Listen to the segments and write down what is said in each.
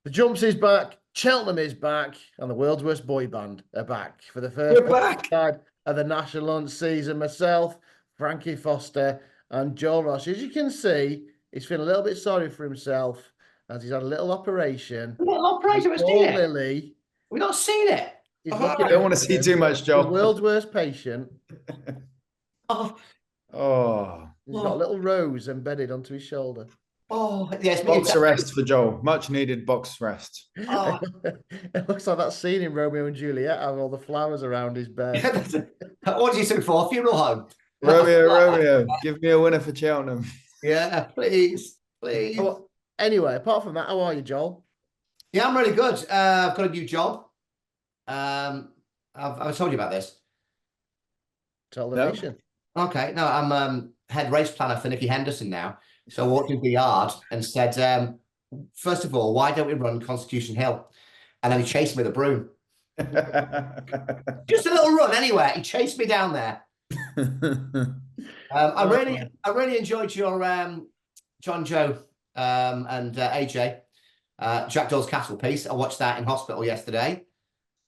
The Jumps is back, Cheltenham is back, and the world's worst boy band are back for the first We're back. side of the National Lunch season. Myself, Frankie Foster, and Joel Ross. As you can see, he's feeling a little bit sorry for himself as he's had a little operation. What operation? We've Poor seen it. Lily. We've not seen it. He's Oh, looking I don't want to see too much, Joel. The world's worst patient. Oh, He's got a little rose embedded onto his shoulder. Oh, yes. box rest for Joel. Much needed box rest. Oh. It looks like that scene in Romeo and Juliet, having all the flowers around his bed. What did you say for? Funeral home? Romeo, give me a winner for Cheltenham. Yeah, please. Well, anyway, apart from that, how are you, Joel? Yeah, I'm really good. I've got a new job. I've told you about this. Tell the nation. Okay, no, I'm head race planner for Nicky Henderson now. So I walked into the yard and said, first of all, why don't we run Constitution Hill? And then he chased me with a broom. Just a little run anyway. He chased me down there. I really enjoyed your John Joe and AJ Jack Dole's Castle piece. I watched that in hospital yesterday.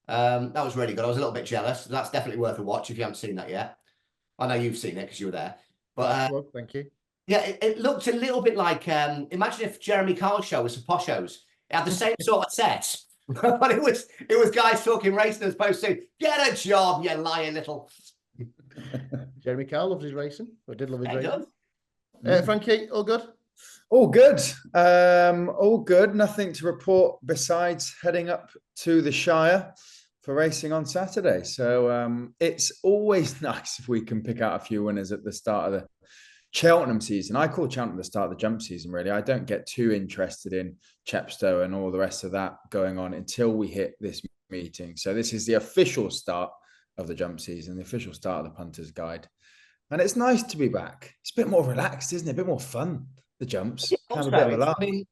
That was really good. I was a little bit jealous. That's definitely worth a watch if you haven't seen that yet. I know you've seen it because you were there. But thank you. Yeah, it looked a little bit like imagine if Jeremy Carl's show was some poshos. It had the same sort of set, but it was guys talking racing as opposed to get a job, you lying little. Jeremy Carl loves his racing. I did love his racing. Does. Frankie, all good? All good. All good. Nothing to report besides heading up to the Shire for racing on Saturday. So it's always nice if we can pick out a few winners at the start of the Cheltenham season. I call Cheltenham the start of the jump season, really. I don't get too interested in Chepstow and all the rest of that going on until we hit this meeting. So this is the official start of the jump season, the official start of the Punters Guide. And it's nice to be back. It's a bit more relaxed, isn't it? A bit more fun, the jumps. Have a bit of a laugh. I mean,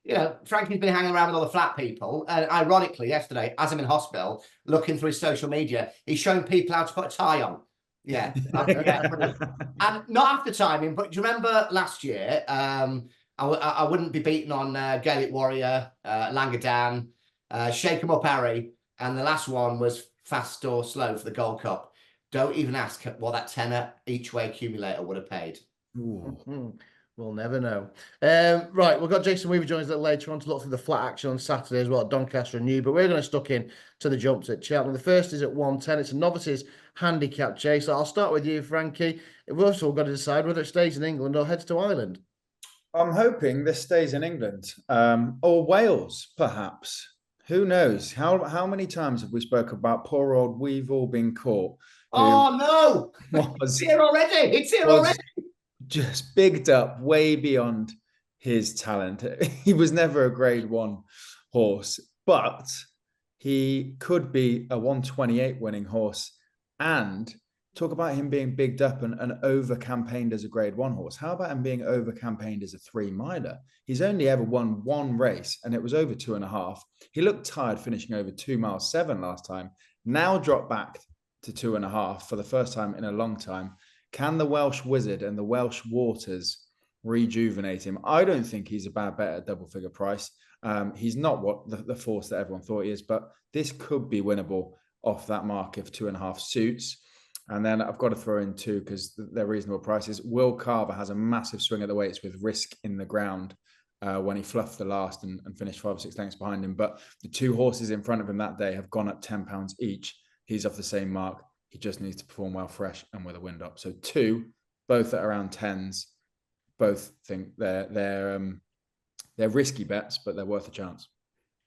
you know, Frankie's been hanging around with all the flat people. And ironically, yesterday, as I'm in hospital, looking through his social media, he's showing people how to put a tie on. Yeah. And not after timing, but do you remember last year, I wouldn't be beaten on Gaelic Warrior, Langadan, Shake 'em Up Harry, and the last one was Fast or Slow for the Gold Cup. Don't even ask what that tenner each way accumulator would have paid. We'll never know. Right, we've got Jason Weaver joins us a little later on to look through the flat action on Saturday as well at Doncaster and Newbury, but we're going to stuck in to the jumps at Cheltenham. The first is at 110. It's a novices handicap chase. So I'll start with you, Frankie. We've also got to decide whether it stays in England or heads to Ireland. I'm hoping this stays in England or Wales, perhaps. Who knows? How many times have we spoke about poor old We've All Been Caught? Oh, no! It's here already! It's here already! Just bigged up way beyond his talent. He was never a grade 1 horse, but he could be a 128 winning horse. And talk about him being bigged up and over-campaigned as a grade 1 horse. How about him being over-campaigned as a 3-miler? He's only ever won one race, and it was over 2.5. He looked tired finishing over 2 miles 7 last time. Now dropped back to 2.5 for the first time in a long time. Can the Welsh Wizard and the Welsh Waters rejuvenate him? I don't think he's a bad bet at double-figure price. He's not what the force that everyone thought he is, but this could be winnable off that mark if 2.5 suits. And then I've got to throw in 2 because they're reasonable prices. Will Carver has a massive swing at the weights with Risk in the Ground when he fluffed the last and finished 5 or 6 lengths behind him. But the 2 horses in front of him that day have gone up £10 each. He's off the same mark. He just needs to perform well fresh and with a wind up. So 2, both at around 10s. Both think they're risky bets, but they're worth a chance.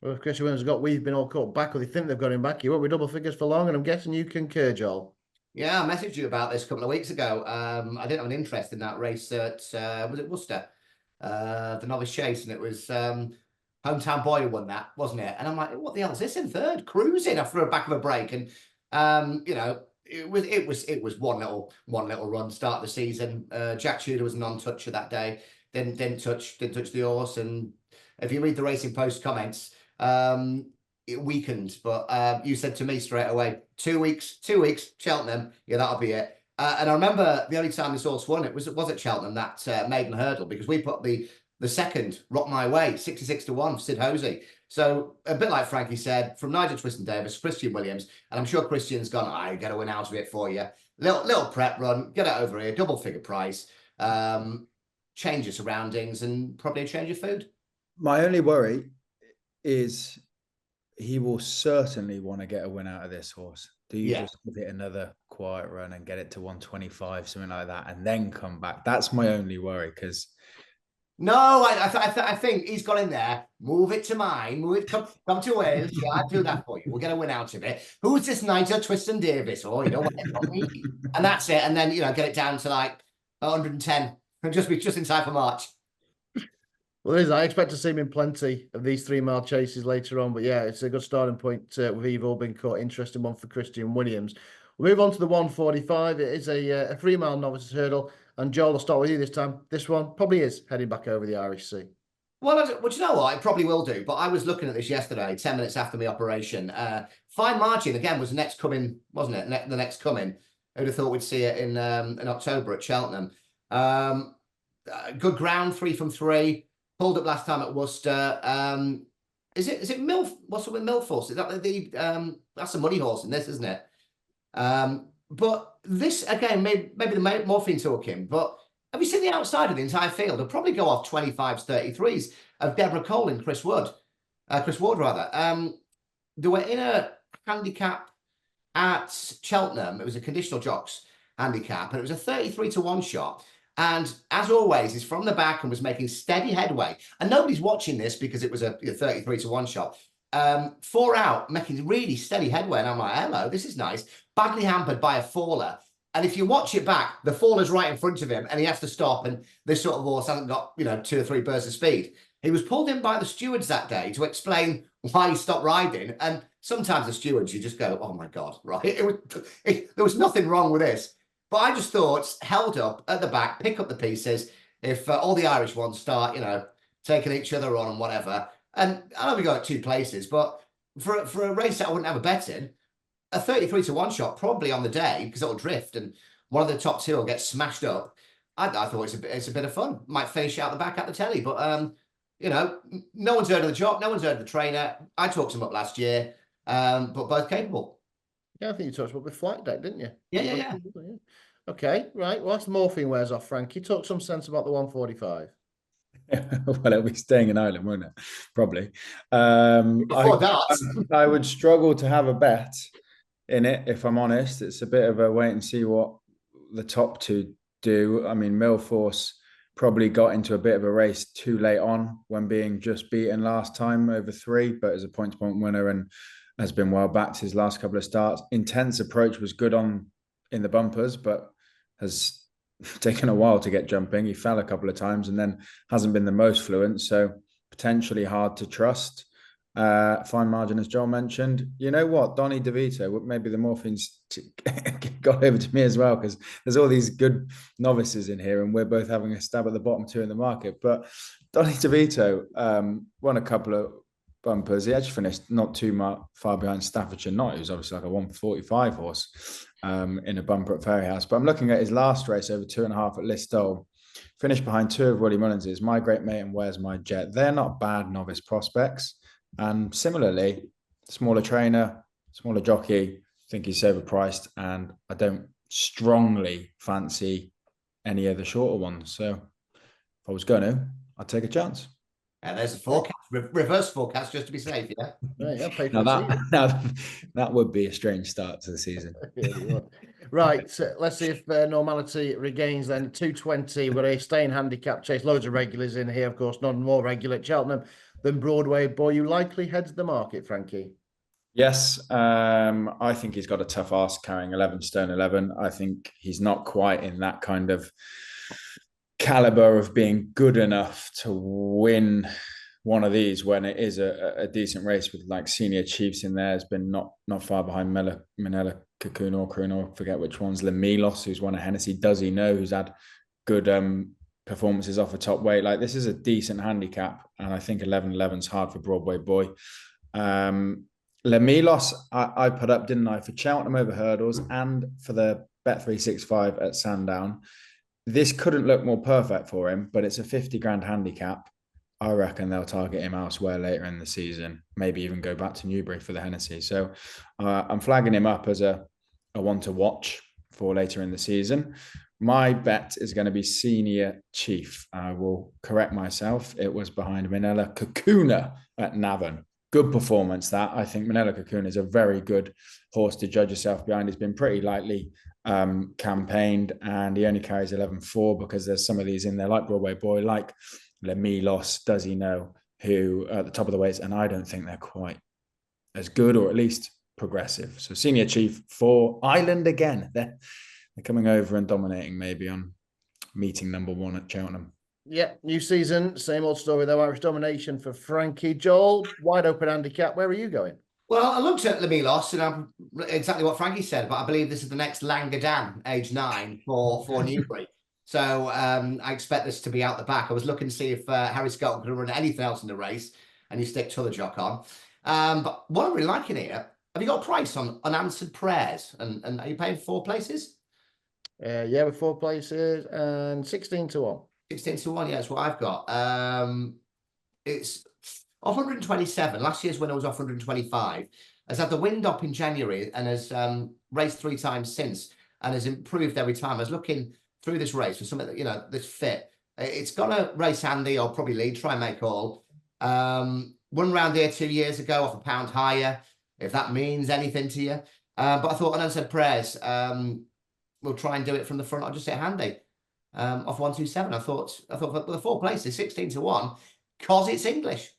Well, if Chris Williams has got We've Been All Caught back, or they think they've got him back, he won't be double figures for long, and I'm guessing you concur, Joel. Yeah, I messaged you about this a couple of weeks ago. I didn't have an interest in that race at, was it Worcester? The Novice Chase, and it was Hometown Boy who won that, wasn't it? And I'm like, what the hell is this in third? Cruising after a back of a break. And, you know, it was one little run start of the season. Jack Tudor was a non-toucher that day. Didn't touch the horse. And if you read the Racing Post comments, it weakened. But you said to me straight away, 2 weeks, Cheltenham. Yeah, that'll be it. And I remember the only time this horse won it was at Cheltenham, that maiden hurdle, because we put the second Rock My Way 66-1 for Sid Hosey. So a bit like Frankie said, from Nigel Twiston-Davies, Christian Williams, and I'm sure Christian's gone, I got to win out of it for you. Little prep run, get it over here, double figure price, change your surroundings, and probably a change of food. My only worry is he will certainly want to get a win out of this horse. Do you just give it another quiet run and get it to 125, something like that, and then come back? That's my only worry, because... No, I think he's got in there. Move it to mine. Move it. Come to Wales. Yeah, I'll do that for you. We'll get a win out of it. Who's this Nigel Twiston-Davies? Oh, you know what? And that's it. And then, you know, get it down to like 110 and just in time for March. Well, I expect to see him in plenty of these 3 mile chases later on. But yeah, it's a good starting point with Eve all been caught. Interesting one for Christian Williams. We'll move on to the 145. It is a 3 mile novice hurdle. And Joel, I'll start with you this time. This one probably is heading back over the Irish Sea. Well, you know what? It probably will do. But I was looking at this yesterday, 10 minutes after my operation. Fine Margin, again, was the next coming, wasn't it? The next coming. Who'd have thought we'd see it in October at Cheltenham. Good ground, 3 from 3. Pulled up last time at Worcester. Is it Milf? What's it with Milfors? Is that that's a money horse in this, isn't it? But this, again, maybe the morphine took him, but have you seen the outside of the entire field? It'll probably go off 25s, 33s of Deborah Cole and Chris Ward, rather. They were in a handicap at Cheltenham. It was a conditional jocks handicap, and it was a 33 to 1 shot. And as always, he's from the back and was making steady headway. And nobody's watching this because it was a 33 to 1 shot. 4 out, making really steady headway. And I'm like, hello, this is nice. Badly hampered by a faller. And if you watch it back, the faller's right in front of him and he has to stop. And this sort of horse hasn't got, 2 or 3 bursts of speed. He was pulled in by the stewards that day to explain why he stopped riding. And sometimes the stewards, you just go, oh my God, right? There was nothing wrong with this. But I just thought, held up at the back, pick up the pieces. If all the Irish ones start, taking each other on and whatever. And I know we go at 2 places, but for a race that I wouldn't have a bet in, a 33 to 1 shot probably on the day because it'll drift and one of the top 2 will get smashed up. I thought it's a bit of fun. Might finish out the back at the telly, but no one's heard of the jock, no one's heard of the trainer. I talked him up last year, but both capable. Yeah, I think you talked about the flight deck, didn't you? Yeah. Okay, right. Well, that's the morphine wears off, Frankie. Talk some sense about the 145. Well, it'll be staying in Ireland, won't it? Probably. I would struggle to have a bet in it, if I'm honest. It's a bit of a wait and see what the top 2 do. I mean, Milforce probably got into a bit of a race too late on when being just beaten last time over 3, but as a point-to-point winner and has been well backed his last couple of starts. Intense Approach was good in the bumpers, but has taken a while to get jumping. He fell a couple of times and then hasn't been the most fluent, so potentially hard to trust. Fine Margin, as Joel mentioned. You know what? Donny DeVito, maybe the morphines got over to me as well, because there's all these good novices in here and we're both having a stab at the bottom 2 in the market. But Donny DeVito won a couple of bumpers. He actually finished not too far behind Staffordshire Knott. He was obviously like a 145 horse in a bumper at Fairyhouse. But I'm looking at his last race over 2.5 at Listowel. Finished behind 2 of Willie Mullins's, My Great Mate and Where's My Jet. They're not bad novice prospects. And similarly, smaller trainer, smaller jockey, I think he's overpriced, and I don't strongly fancy any of the shorter ones. So if I was going to, I'd take a chance. And there's a forecast, reverse forecast, just to be safe, yeah? That would be a strange start to the season. Right, let's see if normality regains then. 220, we've got a staying handicap chase. Loads of regulars in here, of course, none more regular at Cheltenham than Broadway Boy. You likely heads the market, Frankie? Yes, I think he's got a tough ask carrying 11 stone 11. I think he's not quite in that kind of caliber of being good enough to win one of these when it is a decent race with like senior chiefs in there. Has been not far behind Minella Cocoon or Croon, or forget which one's Lemilos, who's won a Hennessy. Does he know? Who's had good performances off a top weight. Like, this is a decent handicap, and I think 11-11's hard for Broadway Boy. Lemilos, I put up, didn't I, for Cheltenham over hurdles and for the Bet365 at Sandown. This couldn't look more perfect for him, but it's a 50 grand handicap. I reckon they'll target him elsewhere later in the season, maybe even go back to Newbury for the Hennessy. So I'm flagging him up as a one to watch for later in the season. My bet is going to be Senior Chief. I will correct myself. It was behind Minella Kakuna at Navan. Good performance that. I think Minella Kakuna is a very good horse to judge yourself behind. He's been pretty lightly campaigned, and he only carries 11.4 because there's some of these in there like Broadway Boy, like Lemilos, Does He Know, who are at the top of the weights, and I don't think they're quite as good, or at least progressive. So Senior Chief for Ireland again. They're coming over and dominating maybe on meeting number 1 at Cheltenham. Yeah, new season, same old story though. Irish domination for Frankie. Joel, wide open handicap. Where are you going? Well, I looked at Lemilos, and I'm exactly what Frankie said, but I believe this is the next Langadan, age 9 for Newbury. So I expect this to be out the back. I was looking to see if Harry Scott could run anything else in the race, and you stick T'other Jock on. But what I'm really liking here, have you got a price on unanswered prayers? And are you paying 4 places? Yeah, with 4 places and 16 to 1. 16 to 1, yeah, that's what I've got. It's 127. Last year's winner was 125. Has had the wind up in January and has raced 3 times since and has improved every time. I was looking through this race for something that, you know, that's fit. It's gonna race handy or probably lead, try and make all. Won round here 2 years ago off a pound higher, if that means anything to you. But I thought, unanswered prayers, we'll try and do it from the front. I'll just say handy. Off 127. I thought for the 4 places, 16 to 1, because it's English.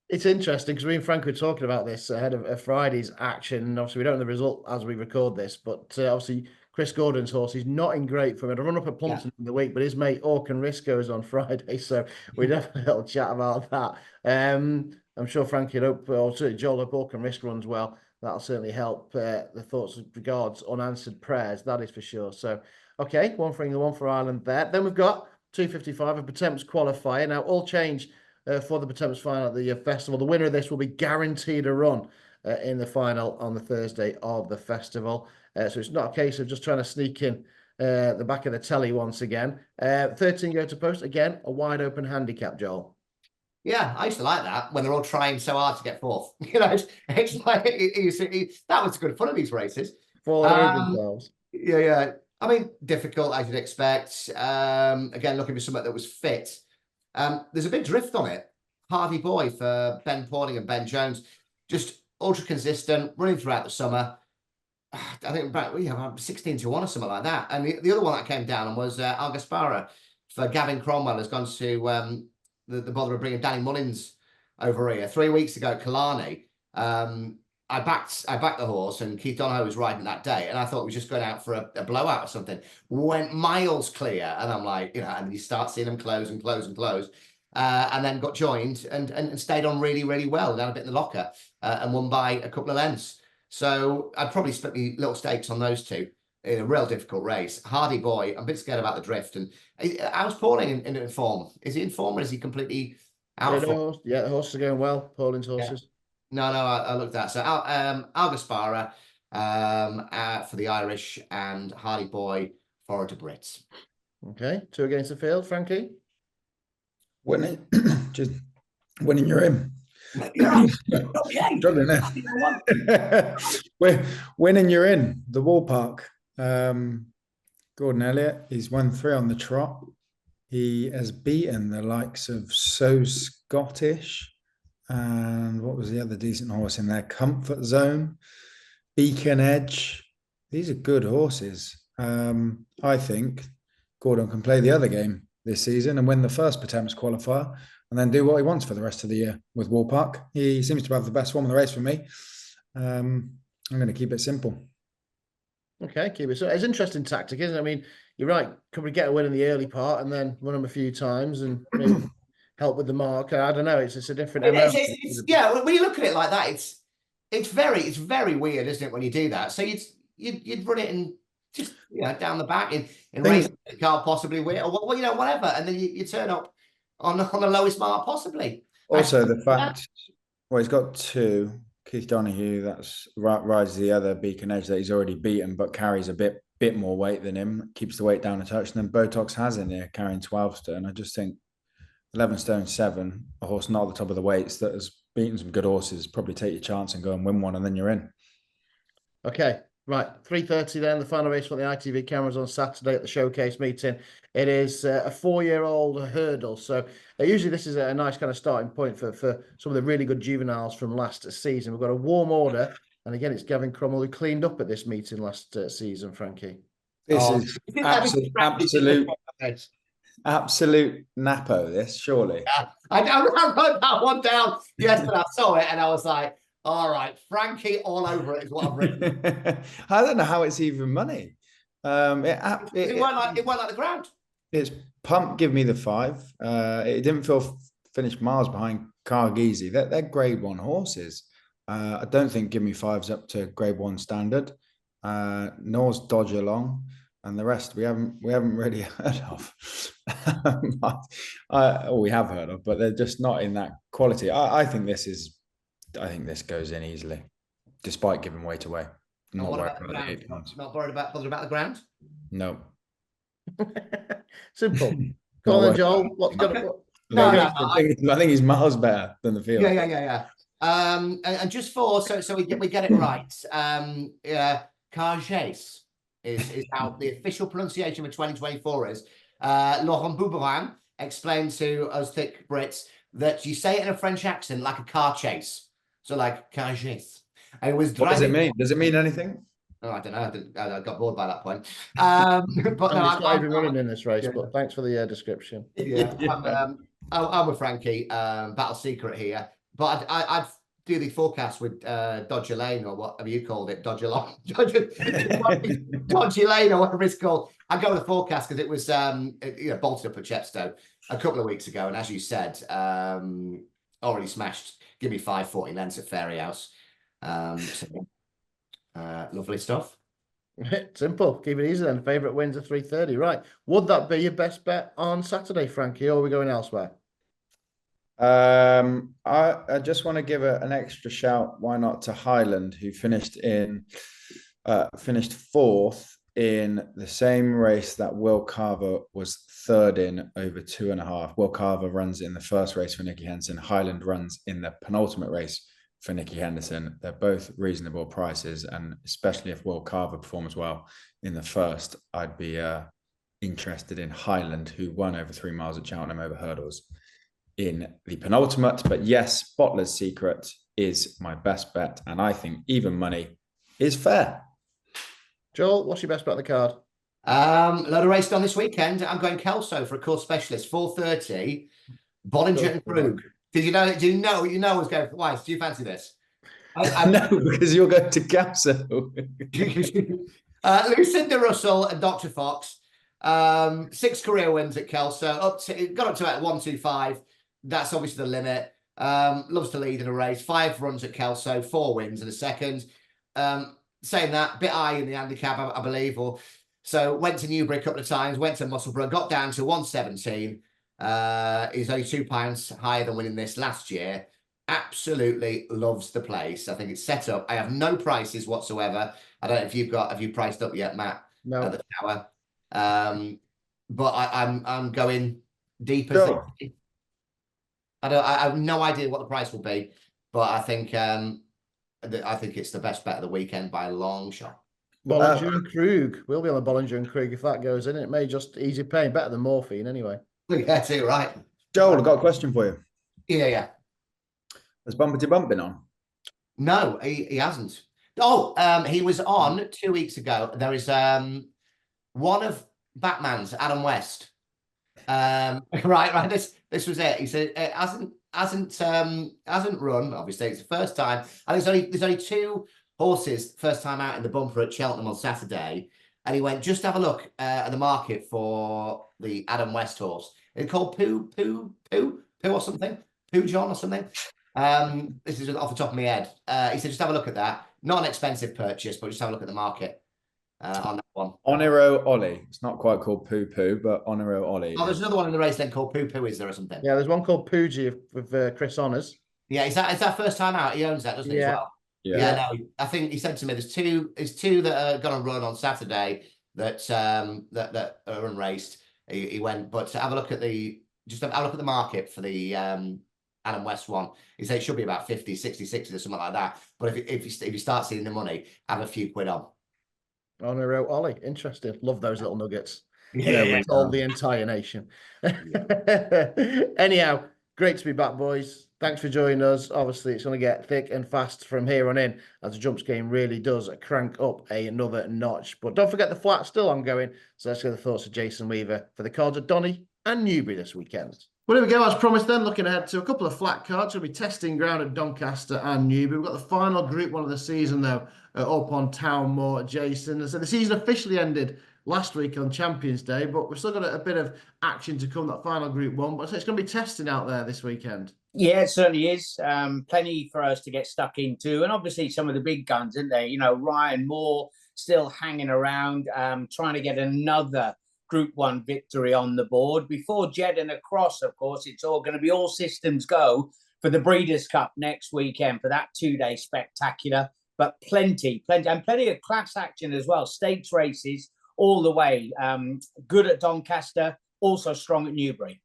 It's interesting because me and Frank were talking about this ahead of Friday's action. And obviously, we don't know the result as we record this, but obviously, Chris Gordon's horse, he's not in great form. I run up at Punters in the week, but his mate Orkan Risco is on Friday, so we definitely have a chat about that. I'm sure Frankie hope, or certainly Joel, hope Orkan Risco runs well. That'll certainly help the thoughts with regards unanswered prayers, that is for sure. So, okay, one for England, one for Ireland there. Then we've got 255, a Potemps qualifier. Now, all change for the Potemps final at the festival. The winner of this will be guaranteed a run in the final on the Thursday of the festival. So it's not a case of just trying to sneak in the back of the telly once again. 13 go to post. Again, a wide open handicap, Joel. Yeah, I used to like that when they're all trying so hard to get 4th. You know, it's like that was good fun of these races. Falling over themselves. Yeah. I mean, difficult as you'd expect. Again, looking for something that was fit. There's a big drift on it. Hardy Boy for Ben Pauling and Ben Jones, just ultra consistent, running throughout the summer. I think about 16 to 1 or something like that. And the other one that came down was Algaspara for Gavin Cromwell, has gone to the bother of bringing Danny Mullins over here 3 weeks ago at Killarney. I backed the horse, and Keith Donohoe was riding that day, and I thought he was just going out for a blowout or something. Went miles clear, and I'm like, you know, and you start seeing them close and close and close, and then got joined and stayed on really, really well, down a bit in the locker, and won by a couple of lengths. So I'd probably split me little stakes on those two in a real difficult race. Hardy Boy, I'm a bit scared about the drift. And how's Pauling in form? Is he in form, or is he completely out of form? Yeah, the horses are going well. Pauling's horses. Yeah. No, I looked at that. So Algaspara for the Irish, and Hardy Boy for the Brits. Okay, 2 against the field, Frankie. Winning, just winning, you're in. Okay. Struggling there. We're winning, you're in. The Wall Park. Gordon Elliott, he's won 3 on the trot. He has beaten the likes of So Scottish, and what was the other decent horse in there? Comfort Zone, Beacon Edge. These are good horses. I think Gordon can play the other game this season and win the first Potemps qualifier, and then do what he wants for the rest of the year with Wall Park. He seems to have the best form in the race for me. I'm going to keep it simple. Okay, keep it. So it's an interesting tactic, isn't it? I mean, you're right. Could we get a win in the early part and then run them a few times and maybe help with the mark? I don't know. It's a different. Yeah, when you look at it like that, it's very weird, isn't it? When you do that, so you'd run it in just down the back in race the car possibly win, or whatever, and then you turn up on the lowest mark possibly. Also, the fact, well, he's got 2. Keith Donohoe, that's rides the other Beacon Edge that he's already beaten, but carries a bit more weight than him, keeps the weight down a touch. And then Botox has in there carrying 12 stone. I just think 11 stone 7, a horse not at the top of the weights that has beaten some good horses. Probably take your chance and go and win one, and then you're in. Okay, right. 3:30 then, the final race for the ITV cameras on Saturday at the showcase meeting. It is a 4-year-old hurdle. So usually this is a nice kind of starting point for some of the really good juveniles from last season. We've got a warm order. And again, it's Gavin Cromwell who cleaned up at this meeting last season, Frankie. This is absolute Napo, this, surely. Yeah. I wrote that one down yesterday. I saw it and I was like, all right, Frankie all over it is what I've written. I don't know how it's even money. It weren't like the ground. It's pumped. Give me the 5. It didn't finish miles behind Cargizi. They're Grade 1 horses. I don't think Give Me 5's up to Grade 1 standard. Nor's Dodge Along, and the rest we haven't really heard of. We have heard of, but they're just not in that quality. I think this goes in easily, despite giving weight away. Not worried about the ground. No. Simple. Go on then, Joel. What's got to put? I think he's miles better than the field. Yeah. And just so we get it right. Cargés is how the official pronunciation for 2024 is. Laurent Bouberin explained to us thick Brits that you say it in a French accent like a car chase. So like Cargés. I was What does it mean? Does it mean anything? Oh, I don't know. I got bored by that point. But no, it's not even running in this race. Yeah. But thanks for the description. Yeah, I'm with Frankie. Battle secret here, but I'd do the forecast with Dodger Lane or whatever you called it, Dodger Lane, Dodgy Lane or whatever it's called. I'd go with the forecast because it was bolted up at Chepstow a couple of weeks ago, and as you said, already smashed. Give Me 5 40 lengths at Fairy House. Lovely stuff. Simple. Keep it easy then. Favourite wins are 3:30. Right. Would that be your best bet on Saturday, Frankie, or are we going elsewhere? I just want to give an extra shout. Why not to Highland, who finished 4th in the same race that Will Carver was 3rd in over 2.5. Will Carver runs in the first race for Nicky Henderson. Highland runs in the penultimate race for Nicky Henderson. They're both reasonable prices, and especially if Will Carver performs well in the first, I'd be interested in Highland, who won over 3 miles at Cheltenham over hurdles in the penultimate. But yes, Bottler's Secret is my best bet, and I think even money is fair. Joel, what's your best bet on the card? Load of race on this weekend. I'm going Kelso for a course specialist, 4:30, Bollinger and Krug. Did you know? Do you know I was going for Weiss? Do you fancy this? No, because you're going to Kelso. Lucinda Russell and Dr. Fox. 6 career wins at Kelso. Got up to about 125. That's obviously the limit. Loves to lead in a race. 5 runs at Kelso, 4 wins in a second. Saying that, bit high in the handicap, I believe. So went to Newbury a couple of times, went to Musselburgh, got down to 117. He's only £2 higher than winning this last year. Absolutely loves the place. I think it's set up. I have no prices whatsoever. I don't know if have you priced up yet, Matt? No. At the Tower. But I'm going deep. Sure. I have no idea what the price will be, but I think it's the best bet of the weekend by a long shot. Bollinger and Krug. We'll be on the Bollinger and Krug if that goes in. It may just ease your pain. Better than morphine anyway. Yeah, too right. Joel, I've got a question for you. Yeah. Has Bumpety Bump been on? No, he hasn't. Oh, he was on 2 weeks ago. There is one of Batman's, Adam West. Right. This was it. He said it hasn't run. Obviously, it's the first time. And there's only 2 horses first time out in the bumper at Cheltenham on Saturday. And he went, just have a look at the market for the Adam West horse. It's called Pooh or something. Pooh John or something. This is off the top of my head. He said, just have a look at that. Not an expensive purchase, but just have a look at the market on that one. Oniro Ollie. It's not quite called Pooh Pooh, but Oniro Ollie. Oh, there's another one in the race then called Pooh Pooh, is there, or something? Yeah, there's one called Poogie with Chris Honours. Yeah, is that first time out? He owns that, doesn't he? Yeah. As well? Yeah, no, I think he said to me there's two that are going to run on Saturday that are unraced. He went, but to have a look at the just have a look at the market for the Adam West one. He said it should be about 50, 60, 60 or something like that. But if you start seeing the money, have a few quid on. On a row, Ollie. Interesting. Love those little nuggets. Yeah, We told the entire nation. Anyhow, great to be back, boys. Thanks for joining us. Obviously, it's going to get thick and fast from here on in as the jumps game really does crank up another notch. But don't forget the flat's still ongoing. So let's get the thoughts of Jason Weaver for the cards of Donny and Newbury this weekend. Well, here we go. As promised then, looking ahead to a couple of flat cards. We'll be testing ground at Doncaster and Newbury. We've got the final Group 1 of the season, though, up on Town Moor, Jason. So the season officially ended last week on Champions Day, but we've still got a bit of action to come, that final Group 1. But it's going to be testing out there this weekend. Yeah, it certainly is. Plenty for us to get stuck into. And obviously some of the big guns, isn't there? You know, Ryan Moore still hanging around, trying to get another Group 1 victory on the board. Before Jeddah across, of course, it's all going to be all systems go for the Breeders' Cup next weekend for that 2-day spectacular. But plenty of class action as well. Stakes races all the way. Good at Doncaster, also strong at Newbury.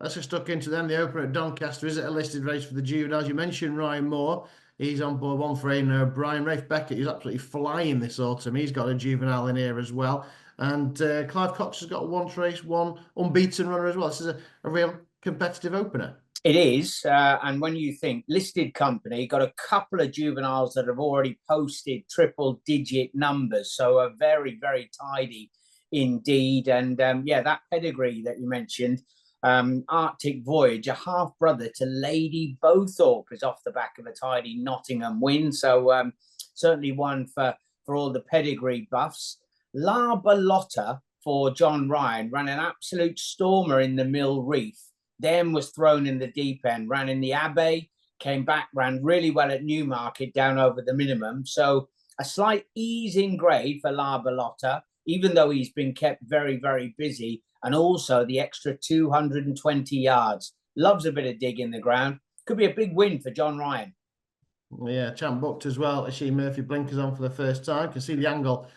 Let's get stuck into then the opener at Doncaster. Is it a listed race for the juveniles? You mentioned Ryan Moore. He's on board, one for Aidan O'Brien. Rafe Beckett, who's absolutely flying this autumn. He's got a juvenile in here as well. And Clive Cox has got one race, one unbeaten runner as well. This is a real competitive opener. It is. And when you think listed company, got a couple of juveniles that have already posted triple-digit numbers. So a very, very tidy indeed. And yeah, that pedigree that you mentioned, Arctic Voyage, a half-brother to Lady Bowthorpe, is off the back of a tidy Nottingham win. So certainly one for all the pedigree buffs. La Ballotta for John Ryan ran an absolute stormer in the Mill Reef, then was thrown in the deep end, ran in the Abbey, came back, ran really well at Newmarket down over the minimum. So a slight ease in grade for La Ballotta, even though he's been kept very, very busy, and also the extra 220 yards. Loves a bit of dig in the ground. Could be a big win for John Ryan. Yeah, champ booked as well. Ishii Murphy blinkers on for the first time. Can see the angle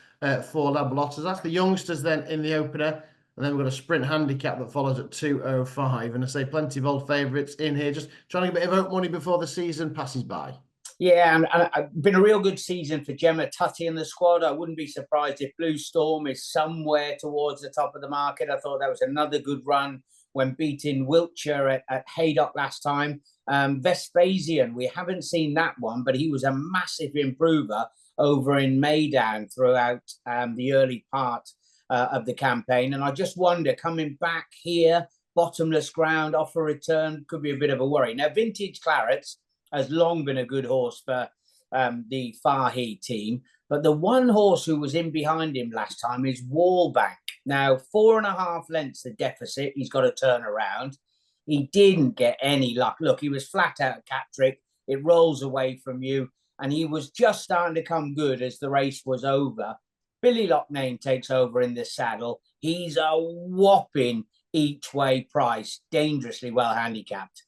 for La Ballotta. That's the youngsters then in the opener. And then we've got a sprint handicap that follows at 2:05. And I say plenty of old favourites in here. Just trying to get a bit of oak money before the season passes by. Yeah, and been a real good season for Gemma Tutty and the squad. I wouldn't be surprised if Blue Storm is somewhere towards the top of the market. I thought that was another good run when beating Wiltshire at Haydock last time. Vespasian, we haven't seen that one, but he was a massive improver over in Maidan throughout the early part of the campaign. And I just wonder, coming back here, bottomless ground, off a return, could be a bit of a worry. Now, Vintage Clarets has long been a good horse for the Fahey team. But the one horse who was in behind him last time is Wallbank. Now, 4.5 lengths the deficit. He's got to turn around. He didn't get any luck. Look, he was flat out at Captrick. It rolls away from you. And he was just starting to come good as the race was over. Billy Loughnane takes over in the saddle. He's a whopping each way price, dangerously well handicapped.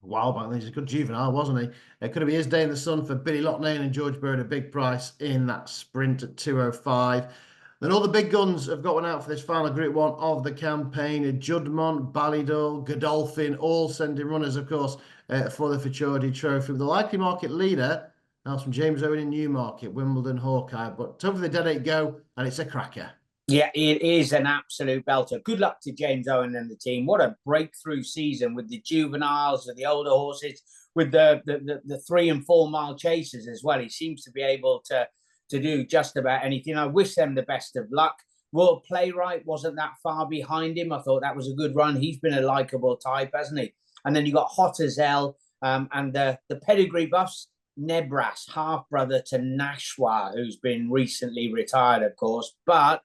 Wow, he's a good juvenile, wasn't he? It could have been his day in the sun for Billy Loughnane and George Bird, a big price in that sprint at 2:05. Then all the big guns have got one out for this final Group 1 of the campaign. Judmont, Ballydoyle, Godolphin, all sending runners, of course, for the Futurity Trophy. With the likely market leader, now from James Owen in Newmarket, Wimbledon, Hawkeye. But time for the Dead 8 go, and it's a cracker. Yeah, it is an absolute belter. Good luck to James Owen and the team. What a breakthrough season with the juveniles, with the older horses, with the 3 and 4 mile chasers as well. He seems to be able to do just about anything. I wish them the best of luck. Royal Playwright wasn't that far behind him. I thought that was a good run. He's been a likeable type, hasn't he? And then you got Hot as Hell and the pedigree buffs. Nebras, half-brother to Nashwa, who's been recently retired, of course. But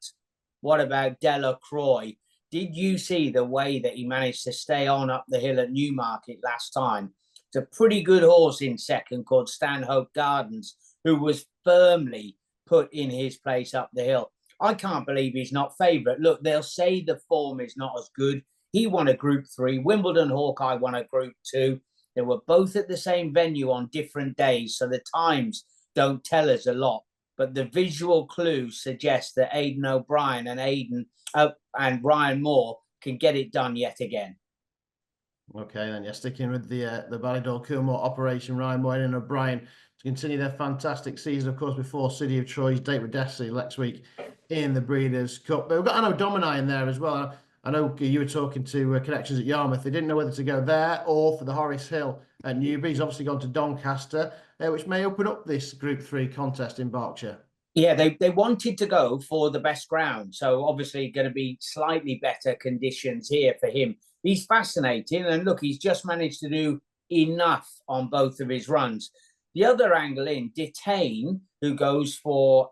what about Delacroix? Did you see the way that he managed to stay on up the hill at Newmarket last time? It's a pretty good horse in second called Stanhope Gardens, who was firmly put in his place up the hill. I can't believe he's not favourite. Look, they'll say the form is not as good. He won a Group 3. Wimbledon Hawkeye won a Group 2. They were both at the same venue on different days, so the times don't tell us a lot. But the visual clues suggest that Aidan O'Brien and Ryan Moore can get it done yet again. Okay, then you're sticking with the Ballydor Coolmore operation, Ryan Moyne and O'Brien to continue their fantastic season, of course, before City of Troy's date with Destiny next week in the Breeders' Cup. But we've got Anno Domini in there as well. I know you were talking to connections at Yarmouth. They didn't know whether to go there or for the Horace Hill at Newbury. He's obviously gone to Doncaster, which may open up this Group 3 contest in Berkshire. Yeah, they wanted to go for the best ground. So obviously going to be slightly better conditions here for him. He's fascinating. And look, he's just managed to do enough on both of his runs. The other angle in, Detain, who goes for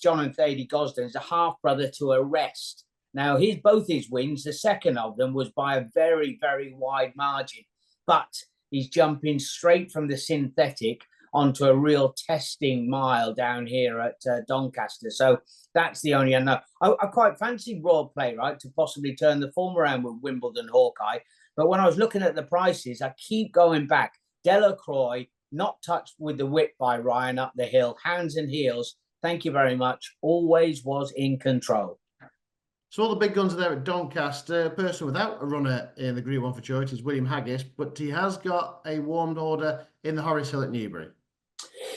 John and Thady Gosden, is a half-brother to Arrest. Now, both his wins, the second of them was by a very, very wide margin. But he's jumping straight from the synthetic onto a real testing mile down here at Doncaster. So that's the only unknown. I quite fancy Royal Play, right, to possibly turn the form around with Wimbledon Hawkeye. But when I was looking at the prices, I keep going back. Delacroix, not touched with the whip by Ryan up the hill. Hands and heels, thank you very much. Always was in control. So all the big guns are there at Doncaster. A person without a runner in the Group 1 for choice is William Haggis, but he has got a warmed order in the Horace Hill at Newbury.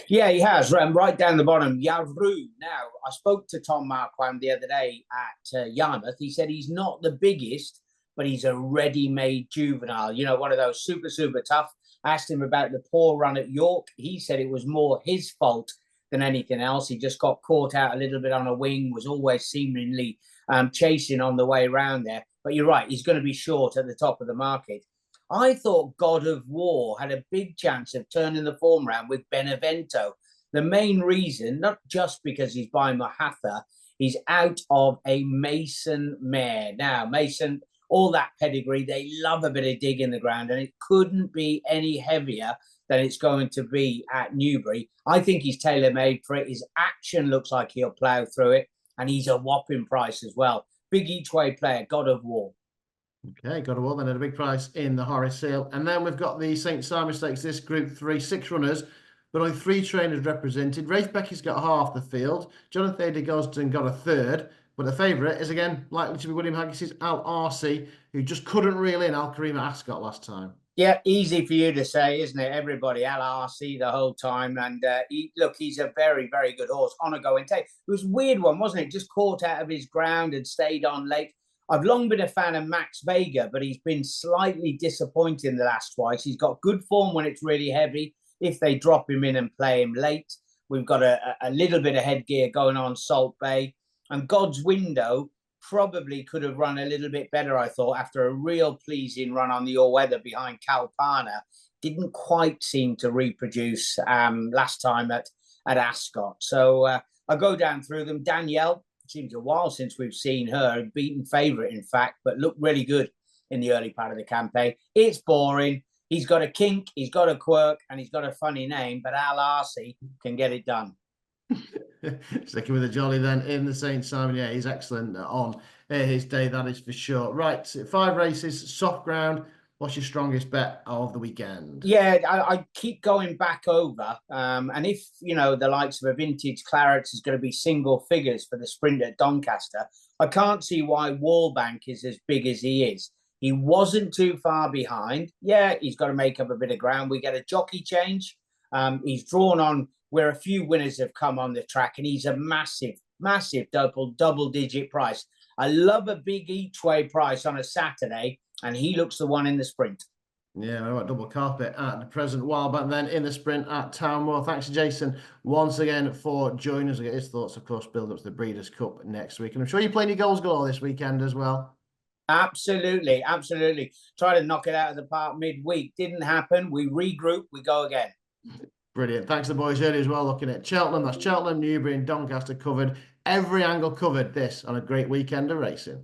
Yeah, he has. Right down the bottom, Yavru. Now, I spoke to Tom Marquand the other day at Yarmouth. He said he's not the biggest, but he's a ready-made juvenile. You know, one of those super, super tough. I asked him about the poor run at York. He said it was more his fault than anything else. He just got caught out a little bit on a wing, was always seemingly chasing on the way around there. But you're right, he's going to be short at the top of the market. I thought God of War had a big chance of turning the form round with Benevento. The main reason, not just because he's by Mahatha, he's out of a Mason mare. Now, Mason, all that pedigree, they love a bit of dig in the ground, and it couldn't be any heavier than it's going to be at Newbury. I think he's tailor-made for it. His action looks like he'll plough through it, and he's a whopping price as well. Big each-way player, God of War. Okay, got a wall then at a big price in the Horace Hill. And then we've got the St. Simon Stakes, this Group 3, 6 runners, but only 3 trainers represented. Rafe Becky's got half the field. Jonathan de Gosden got a third, but the favourite is again likely to be William Haggis's Al Arcee, who just couldn't reel in Al Karim at Ascot last time. Yeah, easy for you to say, isn't it? Everybody, Al Arcee the whole time. And he's a very, very good horse on a go and take. It was a weird one, wasn't it? Just caught out of his ground and stayed on late. I've long been a fan of Max Vega, but he's been slightly disappointing the last twice. He's got good form when it's really heavy. If they drop him in and play him late, we've got a little bit of headgear going on Salt Bay. And God's Window probably could have run a little bit better, I thought, after a real pleasing run on the all-weather behind Kalpana. Didn't quite seem to reproduce last time at Ascot. So I'll go down through them. Danielle. Seems a while since we've seen her, beaten favourite, in fact, but looked really good in the early part of the campaign. It's boring. He's got a kink, he's got a quirk, and he's got a funny name, but Al Arcee can get it done. Sticking with the jolly then in the St. Simon. Yeah, he's excellent on his day, that is for sure. Right, 5 races, soft ground. What's your strongest bet of the weekend? Yeah, I keep going back over. And if, the likes of a Vintage Clarets is going to be single figures for the sprint at Doncaster, I can't see why Wallbank is as big as he is. He wasn't too far behind. Yeah, he's got to make up a bit of ground. We get a jockey change. He's drawn on where a few winners have come on the track, and he's a massive, massive double-digit price. I love a big each-way price on a Saturday, and he looks the one in the sprint. Yeah, all right, double carpet at the present while, but then in the sprint at Townmoor. Thanks to Jason once again for joining us. I'll get his thoughts, of course, build up to the Breeders' Cup next week. And I'm sure you're playing your goals galore this weekend as well. Absolutely, absolutely. Try to knock it out of the park midweek. Didn't happen. We regroup, we go again. Brilliant. Thanks to the boys earlier as well, looking at Cheltenham. That's Cheltenham, Newbury and Doncaster covered. Every angle covered this on a great weekend of racing.